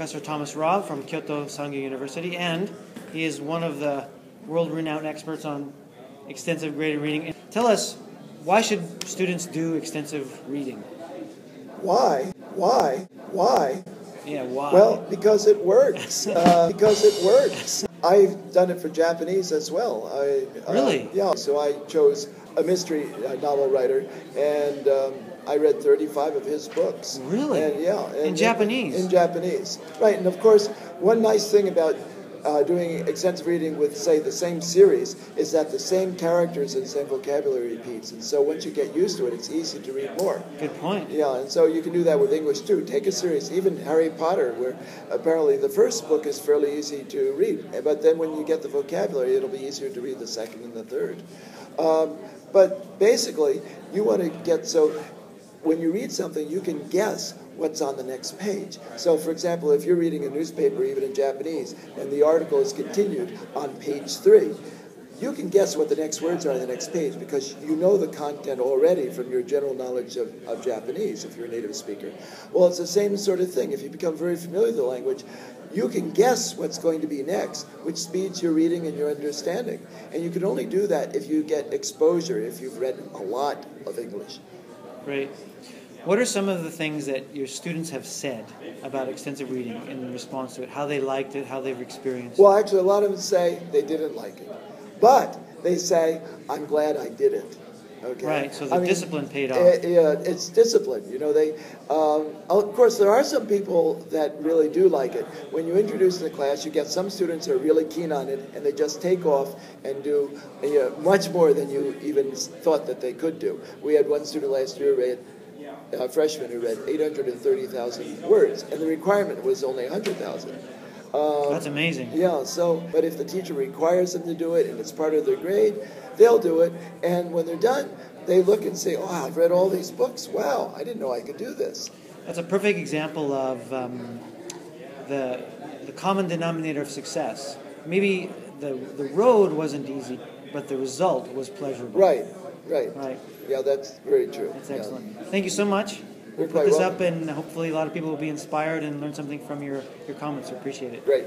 Professor Thomas Robb from Kyoto Sangyo University, and he is one of the world-renowned experts on extensive graded reading. Tell us, why should students do extensive reading? Why? Yeah, why? Well, because it works. Because it works. I've done it for Japanese as well. Really? Yeah. So I chose a mystery novel writer, and I read 35 of his books. Really? And, yeah. In Japanese? In Japanese. Right. And of course, one nice thing about doing extensive reading with, say, the same series is that the same characters and the same vocabulary repeats. And so once you get used to it, it's easy to read more. Good point. Yeah, and so you can do that with English too. Take a series, even Harry Potter, where apparently the first book is fairly easy to read, but then when you get the vocabulary, it'll be easier to read the second and the third. But basically, you want to get so when you read something, you can guess what's on the next page. So, for example, if you're reading a newspaper, even in Japanese, and the article is continued on page 3, you can guess what the next words are on the next page because you know the content already from your general knowledge of Japanese, if you're a native speaker. Well, it's the same sort of thing. If you become very familiar with the language, you can guess what's going to be next, which speeds your reading and your understanding. And you can only do that if you get exposure, if you've read a lot of English. Great. What are some of the things that your students have said about extensive reading in response to it? How they liked it, how they've experienced it? Well, actually, a lot of them say they didn't like it. But they say, I'm glad I did it. Okay? Right, so the discipline paid off. Yeah, it's discipline. You know, of course, there are some people that really do like it. When you introduce the class, you get some students who are really keen on it, and they just take off and do much more than you even thought that they could do. We had one student last year read a freshman who read 830,000 words, and the requirement was only 100,000. That's amazing. Yeah, but if the teacher requires them to do it and it's part of their grade, they'll do it. And when they're done, they look and say, oh, I've read all these books. Wow, I didn't know I could do this. That's a perfect example of the common denominator of success. Maybe the road wasn't easy, but the result was pleasurable. Right. Yeah, that's very true. That's excellent. Yeah. Thank you so much. We'll put this up, and hopefully a lot of people will be inspired and learn something from your comments. We appreciate it. Great.